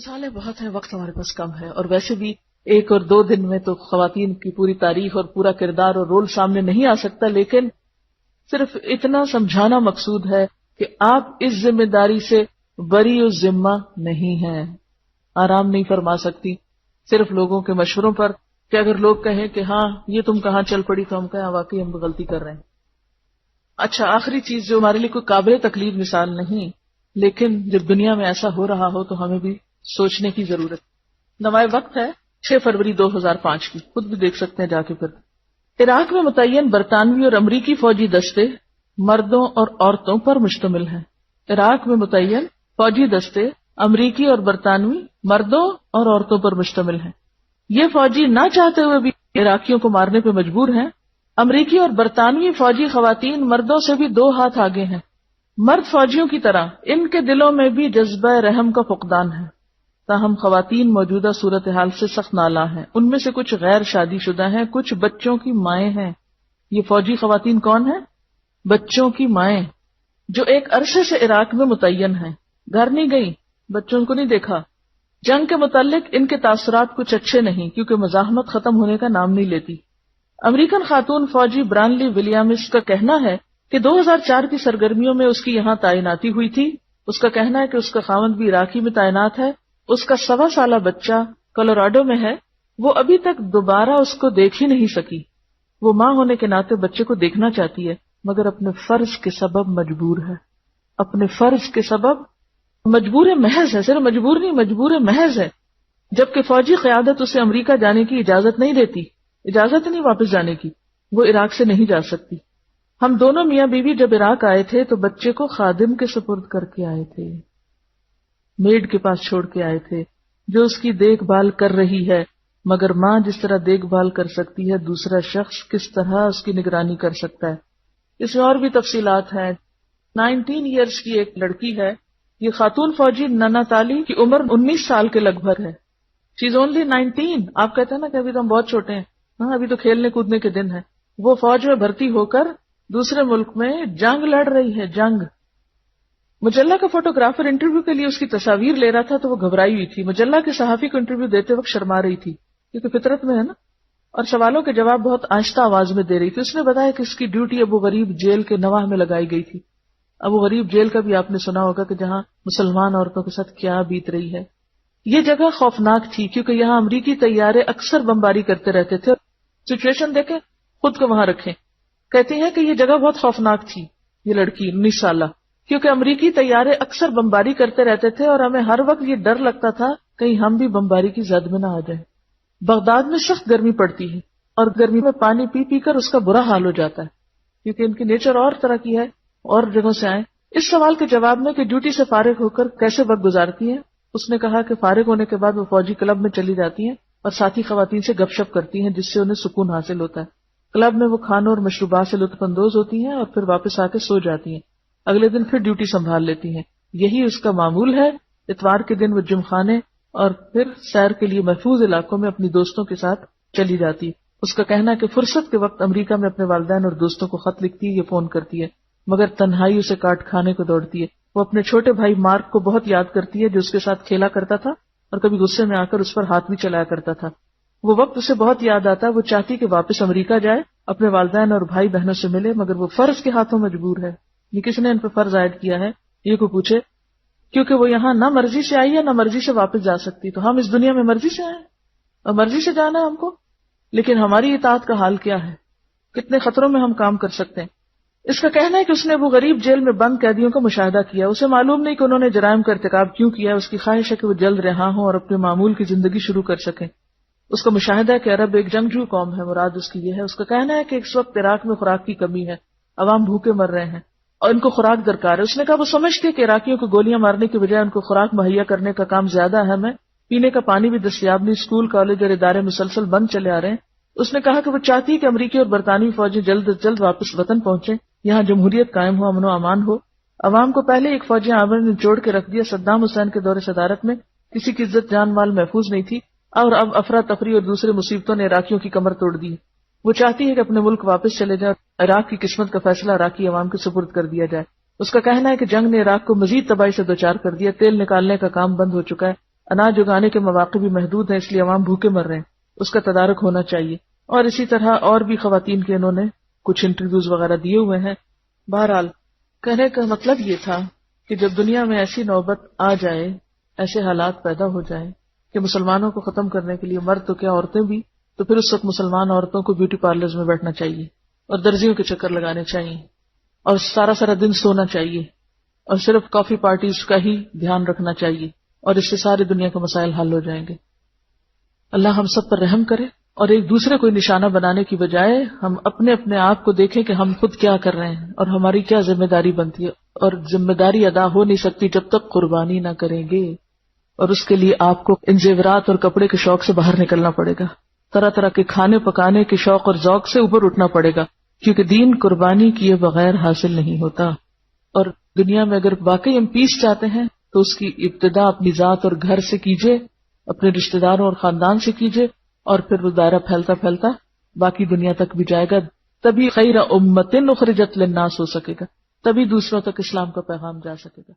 مثالیں بہت ہیں، وقت ہمارے پاس کم ہے، اور ویسے بھی 1 اور 2 دن میں تو خواتین کی پوری تاریخ اور پورا کردار اور رول سامنے نہیں آ سکتا، لیکن صرف اتنا سمجھانا مقصود ہے کہ آپ اس ذمہ داری سے بری الذمہ نہیں ہیں. آرام نہیں فرما سکتی صرف لوگوں کے مشوروں پر، کہ اگر لوگ کہیں کہ ہاں یہ تم کہاں چل پڑی تو ہم کہیں واقعی ہم غلطی کر رہے ہیں. اچھا، آخری چیز جو ہمارے لیے کوئی قابل تقلید مثال نہیں، لیکن جب دنیا میں ایسا ہو رہا ہو تو ہمیں بھی سوچنے کی ضرورت. نمائے وقت ہے 6 فروری 2005 کی، خود بھی دیکھ سکتے ہیں جا کے. پھر عراق میں متعین برطانوی اور امریکی فوجی دستے مردوں اور عورتوں پر مشتمل ہیں. عراق میں متعین فوجی دستے امریکی اور برطانوی مردوں اور عورتوں پر مشتمل ہیں. یہ فوجی نہ چاہتے ہوئے بھی عراقیوں کو مارنے پہ مجبور ہیں. امریکی اور برطانوی فوجی خواتین مردوں سے بھی 2 ہاتھ آگے ہیں. مرد فوجیوں کی طرح ان کے دلوں میں بھی جذبہ رحم کا فقدان ہے. تاہم خواتین موجودہ صورتحال سے سخت نالاں ہیں. ان میں سے کچھ غیر شادی شدہ ہیں، کچھ بچوں کی مائیں ہیں. یہ فوجی خواتین کون ہیں؟ بچوں کی مائیں، جو ایک عرصے سے عراق میں متعین ہیں. گھر نہیں گئی، بچوں کو نہیں دیکھا. جنگ کے متعلق ان کے تاثرات کچھ اچھے نہیں، کیونکہ مزاحمت ختم ہونے کا نام نہیں لیتی. امریکن خاتون فوجی برانلی ولیامز کا کہنا ہے کہ 2004 کی سرگرمیوں میں اس کی یہاں تعیناتی ہوئی تھی. اس کا کہنا ہے کہ اس کا خاوند بھی عراقی میں تعینات ہے. اس کا 1.25 سالہ بچہ کولوراڈو میں ہے. وہ ابھی تک دوبارہ اس کو دیکھ ہی نہیں سکی. وہ ماں ہونے کے ناطے بچے کو دیکھنا چاہتی ہے، مگر اپنے فرض کے سبب مجبور ہے. اپنے فرض کے سبب مجبور محض ہے، صرف مجبور نہیں، مجبور محض ہے. جبکہ فوجی قیادت اسے امریکہ جانے کی اجازت نہیں دیتی، اجازت نہیں واپس جانے کی. وہ عراق سے نہیں جا سکتی. ہم دونوں میاں بیوی جب عراق آئے تھے تو بچے کو خادم کے سپرد کر کے آئے تھے، میڈ کے پاس چھوڑ کے آئے تھے جو اس کی دیکھ بھال کر رہی ہے. مگر ماں جس طرح دیکھ بھال کر سکتی ہے، دوسرا شخص کس طرح اس کی نگرانی کر سکتا ہے. اس میں اور بھی تفصیلات ہیں. 19 ایئرس کی ایک لڑکی ہے. یہ خاتون فوجی نانا تالی کی عمر 19 سال کے لگ بھگ ہے. شی از اونلی 19. آپ کہتے ہیں نا کہ ابھی تو ہم بہت چھوٹے ہیں، ہاں ابھی تو کھیلنے کودنے کے دن ہیں. وہ فوج میں بھرتی ہو کر دوسرے ملک میں جنگ لڑ رہی ہے، جنگ. مجلہ کا فوٹوگرافر انٹرویو کے لیے اس کی تصاویر لے رہا تھا تو وہ گھبرائی ہوئی تھی. مجلہ کے صحافی کو انٹرویو دیتے وقت شرما رہی تھی، کیونکہ فطرت میں ہے نا، اور سوالوں کے جواب بہت آہستہ آواز میں دے رہی تھی. اس نے بتایا کہ اس کی ڈیوٹی ابو غریب جیل کے نواح میں لگائی گئی تھی. ابو غریب جیل کا بھی آپ نے سنا ہوگا کہ جہاں مسلمان عورتوں کے ساتھ کیا بیت رہی ہے. یہ جگہ خوفناک تھی کیونکہ یہاں امریکی طیارے اکثر بمباری کرتے رہتے تھے. سچویشن دیکھیں، خود کو وہاں رکھیں. کہتے ہیں کہ یہ جگہ بہت خوفناک تھی، یہ لڑکی 19 سالہ، کیونکہ امریکی طیارے اکثر بمباری کرتے رہتے تھے اور ہمیں ہر وقت یہ ڈر لگتا تھا کہیں ہم بھی بمباری کی زد میں نہ آ جائیں. بغداد میں سخت گرمی پڑتی ہے اور گرمی میں پانی پی پی کر اس کا برا حال ہو جاتا ہے، کیونکہ ان کی نیچر اور طرح کی ہے، اور جگہوں سے آئے. اس سوال کے جواب میں کہ ڈیوٹی سے فارغ ہو کر کیسے وقت گزارتی ہیں، اس نے کہا کہ فارغ ہونے کے بعد وہ فوجی کلب میں چلی جاتی ہیں اور ساتھی خواتین سے گپ شپ کرتی ہیں، جس سے انہیں سکون حاصل ہوتا ہے. کلب میں وہ کھانوں اور مشروبات سے لطف اندوز ہوتی ہیں اور پھر واپس آ کے سو جاتی ہیں. اگلے دن پھر ڈیوٹی سنبھال لیتی ہیں. یہی اس کا معمول ہے. اتوار کے دن وہ جم خانے اور پھر سیر کے لیے محفوظ علاقوں میں اپنی دوستوں کے ساتھ چلی جاتی ہے. اس کا کہنا ہے کہ فرصت کے وقت امریکہ میں اپنے والدین اور دوستوں کو خط لکھتی ہے یا فون کرتی ہے، مگر تنہائی اسے کاٹ کھانے کو دوڑتی ہے. وہ اپنے چھوٹے بھائی مارک کو بہت یاد کرتی ہے جو اس کے ساتھ کھیلا کرتا تھا اور کبھی غصے میں آ کر اس پر ہاتھ بھی چلایا کرتا تھا. وہ وقت اسے بہت یاد آتا ہے. وہ چاہتی کہ واپس امریکہ جائے، اپنے والدین اور بھائی بہنوں سے ملے، مگر وہ فرض کے ہاتھوں مجبور ہے. یہ کس نے ان پہ فرض عائد کیا ہے؟ یہ کو پوچھے، کیونکہ وہ یہاں نہ مرضی سے آئی ہے نہ مرضی سے واپس جا سکتی. تو ہم اس دنیا میں مرضی سے آئے اور مرضی سے جانا ہے ہم کو، لیکن ہماری اطاعت کا حال کیا ہے؟ کتنے خطروں میں ہم کام کر سکتے ہیں. اس کا کہنا ہے کہ اس نے ابو غریب جیل میں بند قیدیوں کا مشاہدہ کیا. اسے معلوم نہیں کہ انہوں نے جرائم کا ارتکاب کیوں کیا. اس کی خواہش ہے کہ وہ جلد رہا ہوں اور اپنے معمول کی زندگی شروع کر سکیں. اس کا مشاہدہ ہے کہ عرب ایک جنگجو قوم ہے، مراد اس کی یہ ہے. اس کا کہنا ہے کہ اس وقت عراق میں خوراک کی کمی ہے، عوام بھوکے مر رہے ہیں اور ان کو خوراک درکار ہے. اس نے کہا وہ سمجھتے کہ عراقیوں کو گولیاں مارنے کی بجائے ان کو خوراک مہیا کرنے کا کام زیادہ اہم ہے. پینے کا پانی بھی دستیاب نہیں، اسکول کالج اور ادارے مسلسل بند چلے آ رہے ہیں. اس نے کہا کہ وہ چاہتی کہ امریکی اور برطانوی فوجی جلد از جلد واپس وطن پہنچیں، یہاں جمہوریت قائم ہو، امن و امان ہو. عوام کو پہلے ایک فوجی عامر نے جوڑ کے رکھ دیا. صدام حسین کے دور صدارت میں کسی کی عزت جان مال محفوظ نہیں تھی اور اب افراتفری اور دوسرے مصیبتوں نے عراقیوں کی کمر توڑ دی. وہ چاہتی ہے کہ اپنے ملک واپس چلے جائے اور عراق کی قسمت کا فیصلہ عراقی عوام کے سپرد کر دیا جائے. اس کا کہنا ہے کہ جنگ نے عراق کو مزید تباہی سے دوچار کر دیا. تیل نکالنے کا کام بند ہو چکا ہے. اناج اگانے کے مواقع بھی محدود ہیں، اس لیے عوام بھوکے مر رہے ہیں، اس کا تدارک ہونا چاہیے. اور اسی طرح اور بھی خواتین کے انہوں نے کچھ انٹرویوز وغیرہ دیے ہوئے ہیں. بہرحال کہنے کا مطلب یہ تھا کہ جب دنیا میں ایسی نوبت آ جائے، ایسے حالات پیدا ہو جائیں کہ مسلمانوں کو ختم کرنے کے لیے مرد تو کیا عورتیں بھی، تو پھر اس وقت مسلمان عورتوں کو بیوٹی پارلرز میں بیٹھنا چاہیے اور درزیوں کے چکر لگانے چاہیے اور سارا دن سونا چاہیے اور صرف کافی پارٹیز کا ہی دھیان رکھنا چاہیے، اور اس سے ساری دنیا کے مسائل حل ہو جائیں گے. اللہ ہم سب پر رحم کرے اور ایک دوسرے کو نشانہ بنانے کی بجائے ہم اپنے آپ کو دیکھیں کہ ہم خود کیا کر رہے ہیں اور ہماری کیا ذمہ داری بنتی ہے. اور ذمہ داری ادا ہو نہیں سکتی جب تک قربانی نہ کریں گے، اور اس کے لیے آپ کو ان زیورات اور کپڑے کے شوق سے باہر نکلنا پڑے گا، طرح طرح کے کھانے پکانے کے شوق اور ذوق سے اوپر اٹھنا پڑے گا، کیونکہ دین قربانی کیے بغیر حاصل نہیں ہوتا. اور دنیا میں اگر واقعی ہم پیس چاہتے ہیں تو اس کی ابتدا اپنی ذات اور گھر سے کیجیے، اپنے رشتہ داروں اور خاندان سے کیجیے، اور پھر وہ دائرہ پھیلتا پھیلتا باقی دنیا تک بھی جائے گا. تبھی خیر امت اخرجت للناس ہو سکے گا، تبھی دوسروں تک اسلام کا پیغام جا سکے گا.